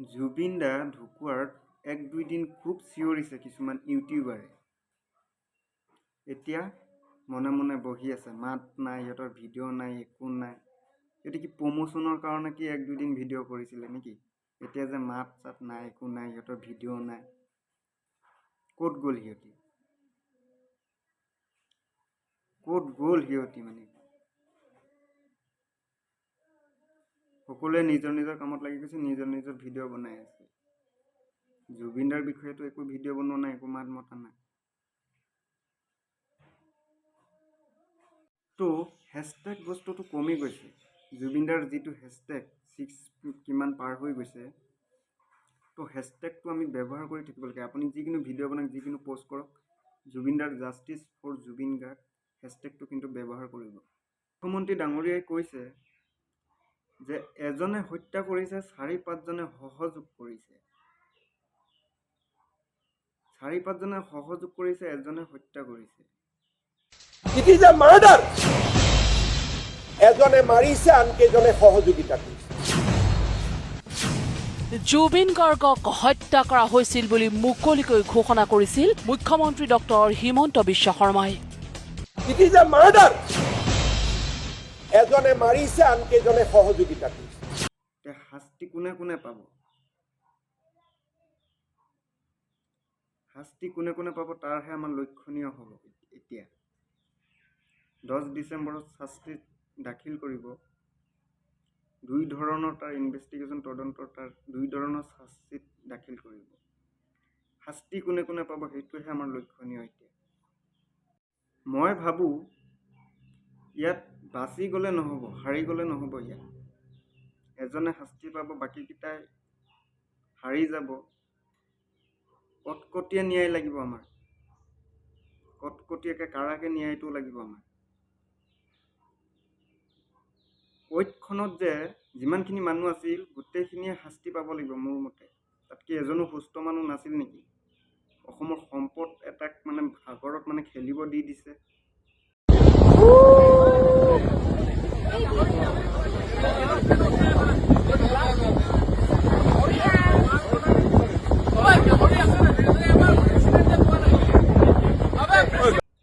জুবিন দা ঢুকুৱাৰ 1-2 দিন খুব চিঞৰিছে কিছুমান ইউটিউবাৰে। এতিয়া মনে মনে বহি আছে, মাত নাই, সিহঁতৰ ভিডিঅ' নাই, একো নাই। সিহঁতে কি প্ৰমোচনৰ কাৰণে কি 1-2 দিন ভিডিঅ' কৰিছিলে নেকি? এতিয়া যে মাত চাত নাই, একো নাই, সিহঁতৰ ভিডিঅ' নাই, ক'ত গ'ল সিহঁতি? ক'ত গ'ল সিহঁতি? মানে সকলোৱে নিজৰ নিজৰ কামত লাগি গৈছে, নিজৰ নিজৰ ভিডিঅ' বনাই আছে। জুবিন দাৰ বিষয়েতো একো ভিডিঅ' বনোৱা নাই, একো মাত মতা নাই। তো হেছটেগ বস্তুটো কমি গৈছে। জুবিন দাৰ যিটো হেছটেগ 6 কিমান পাৰ হৈ গৈছে, তো হেছটেগটো আমি ব্যৱহাৰ কৰি থাকিব লাগে। আপুনি যিকোনো ভিডিঅ' বনাওক, যিকোনো পষ্ট কৰক, জুবিন দাৰ জাষ্টিছ ফৰ জুবিন গাৰ্গ হেছটেগটো কিন্তু ব্যৱহাৰ কৰিব। মুখ্যমন্ত্ৰী ডাঙৰীয়াই কৈছে যে এজনে হত্যা কৰিছে, 4-5জনে সহযোগ কৰিছে। 4-5জনে সহযোগ কৰিছে, এজনে হত্যা কৰিছে। It is a murder. এজনে মাৰিছে, আনকেজনে সহযোগিতা কৰিছে। জুবিন গাৰ্গক হত্যা কৰা হৈছিল বুলি মুকলিকৈ ঘোষণা কৰিছিল মুখ্যমন্ত্ৰী ডক্টৰ হিমন্ত বিশ্ব শৰ্মাই। It is a murder. এজনে মাৰিছে, আনকেজনে সহযোগিতা কৰিছে। শাস্তি কোনে কোনে পাব? শাস্তি কোনে কোনে পাব তাৰহে আমাৰ লক্ষণীয় হ'ব। এতিয়া 10 ডিচেম্বৰত শাস্তি দাখিল কৰিব। 2 ধৰণৰ তাৰ ইনভেষ্টিগেশ্যন তদন্তৰ তাৰ 2 ধৰণৰ শাস্তি দাখিল কৰিব। শাস্তি কোনে কোনে পাব সেইটোহে আমাৰ লক্ষণীয়। এতিয়া মই ভাবোঁ ইয়াত বাচি গ'লে নহ'ব, হাৰি গ'লে নহ'ব। ইয়াত এজনে শাস্তি পাব, বাকীকেইটাই হাৰি যাব। কটকটীয়া ন্যায় লাগিব আমাৰ, কটকটীয়াকৈ কাৰাকে ন্যায়টো লাগিব আমাৰ। ঐক্যখনত যে যিমানখিনি মানুহ আছিল গোটেইখিনিয়ে শাস্তি পাব লাগিব মোৰ মতে। তাতকৈ এজনো সুস্থ মানুহ নাছিল নেকি? অসমৰ সম্পদ এটাক মানে সাগৰত মানে খেলিব দি দিছে।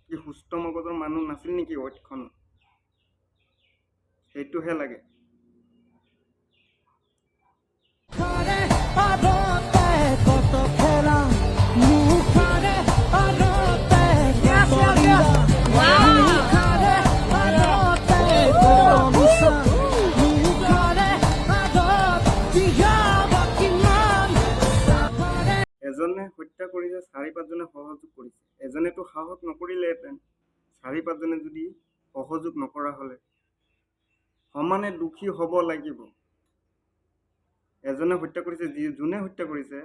কি সুস্থ মগজৰ মানুহ নাছিল নেকি ঐক্যখনত? সেইটোহে লাগে। এজনে হত্যা কৰিছে, 4-5জনে সহযোগ কৰিছে। এজনেতো সাহস নকৰিলেহেঁতেন। 4-5জনে যদি সহযোগ নকৰা হ'লে সমানে দোষী হ'ব লাগিব। এজনে হত্যা কৰিছে, যোনে হত্যা কৰিছে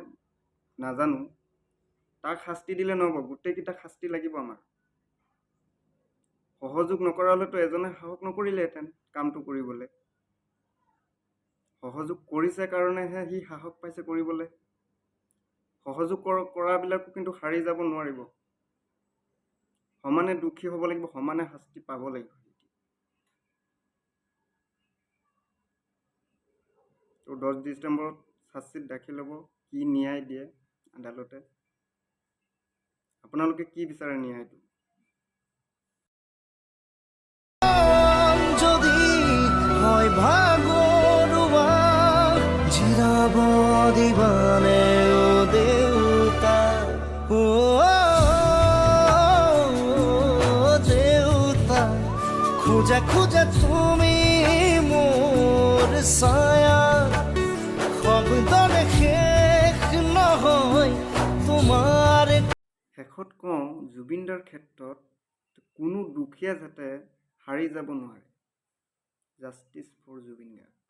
নাজানো, তাক শাস্তি দিলে নহ'ব, গোটেইকেইটাক শাস্তি লাগিব আমাৰ। সহযোগ নকৰা হ'লেতো এজনে সাহস নকৰিলেহেঁতেন কামটো কৰিবলৈ। সহযোগ কৰিছে কাৰণেহে সি সাহস পাইছে কৰিবলৈ। সহযোগ কৰাবিলাকো কিন্তু হাৰি যাব নোৱাৰিব। সমানে দোষী হ'ব লাগিব, সমানে শাস্তি পাব লাগিব। তো 10 ডিচেম্বৰত চাৰ্জশ্বিট দাখিল হ'ব। কি ন্যায় দিয়ে আদালতে? আপোনালোকে কি বিচাৰে ন্যায়টো? যদি হয় ভাগৰুৱা জিৰাব দিবানে ও দেউতা, ও দেউতা, খোজা খোজা তুমি মোৰ ছায়া, শব্দৰে শেষ নহয় তোমাৰ। শেষত কওঁ, জুবিন দাৰ ক্ষেত্ৰত কোনো দুখীয়া যাতে হাৰি যাব নোৱাৰে। Justice for Zubeen Garg.